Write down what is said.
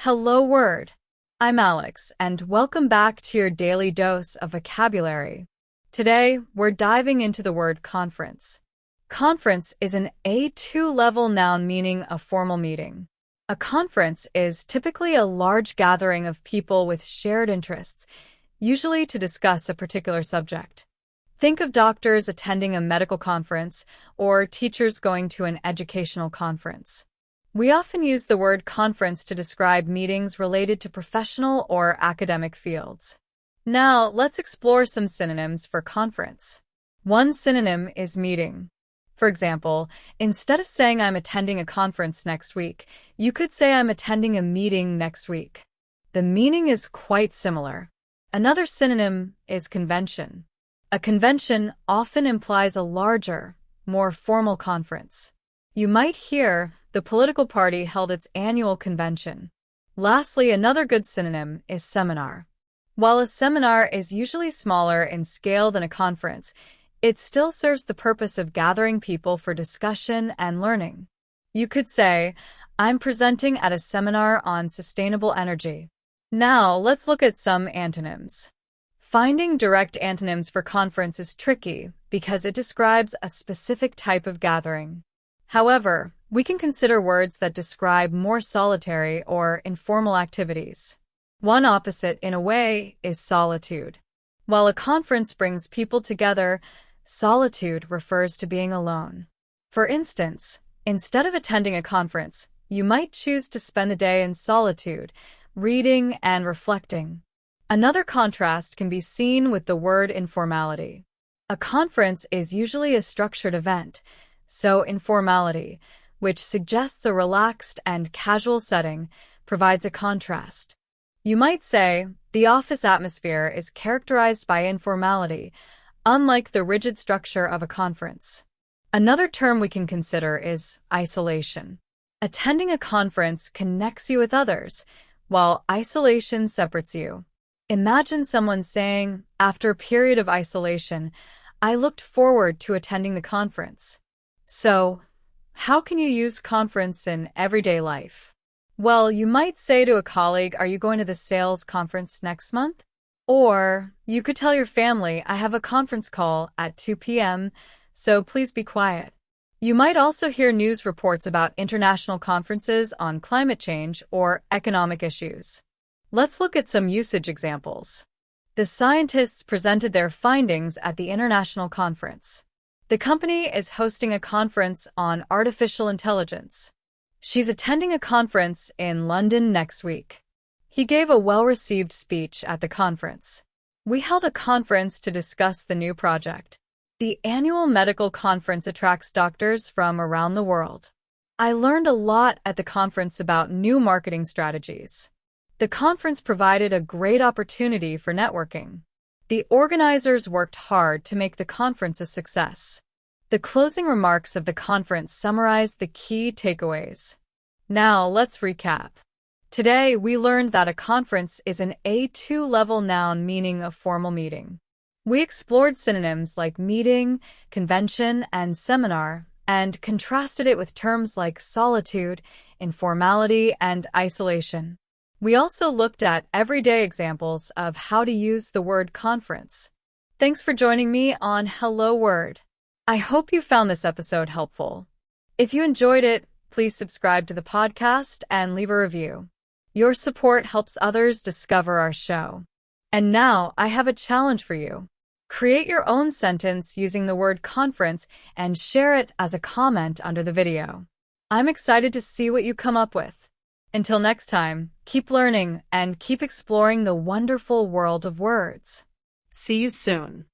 Hello word. I'm Alex, and welcome back to your daily dose of vocabulary. Today, we're diving into the word conference. Conference is an A2 level noun meaning a formal meeting. A conference is typically a large gathering of people with shared interests, usually to discuss a particular subject. Think of doctors attending a medical conference or teachers going to an educational conference. We often use the word conference to describe meetings related to professional or academic fields. Now, let's explore some synonyms for conference. One synonym is meeting. For example, instead of saying I'm attending a conference next week, you could say I'm attending a meeting next week. The meaning is quite similar. Another synonym is convention. A convention often implies a larger, more formal conference. You might hear the political party held its annual convention. Lastly, another good synonym is seminar. While a seminar is usually smaller in scale than a conference, it still serves the purpose of gathering people for discussion and learning. You could say, I'm presenting at a seminar on sustainable energy. Now, let's look at some antonyms. Finding direct antonyms for conference is tricky because it describes a specific type of gathering. However, we can consider words that describe more solitary or informal activities. One opposite, in a way, is solitude. While a conference brings people together, solitude refers to being alone. For instance, instead of attending a conference, you might choose to spend the day in solitude, reading and reflecting. Another contrast can be seen with the word informality. A conference is usually a structured event, so informality, which suggests a relaxed and casual setting, provides a contrast. You might say, the office atmosphere is characterized by informality, unlike the rigid structure of a conference. Another term we can consider is isolation. Attending a conference connects you with others, while isolation separates you. Imagine someone saying, after a period of isolation, I looked forward to attending the conference. So, how can you use conference in everyday life? Well, you might say to a colleague, are you going to the sales conference next month? Or you could tell your family, I have a conference call at 2 p.m., so please be quiet. You might also hear news reports about international conferences on climate change or economic issues. Let's look at some usage examples. The scientists presented their findings at the international conference. The company is hosting a conference on artificial intelligence. She's attending a conference in London next week. He gave a well-received speech at the conference. We held a conference to discuss the new project. The annual medical conference attracts doctors from around the world. I learned a lot at the conference about new marketing strategies. The conference provided a great opportunity for networking. The organizers worked hard to make the conference a success. The closing remarks of the conference summarized the key takeaways. Now, let's recap. Today, we learned that a conference is an A2 level noun meaning a formal meeting. We explored synonyms like meeting, convention, and seminar, and contrasted it with terms like solitude, informality, and isolation. We also looked at everyday examples of how to use the word conference. Thanks for joining me on Hello Word. I hope you found this episode helpful. If you enjoyed it, please subscribe to the podcast and leave a review. Your support helps others discover our show. And now, I have a challenge for you. Create your own sentence using the word conference and share it as a comment under the video. I'm excited to see what you come up with. Until next time, keep learning and keep exploring the wonderful world of words. See you soon.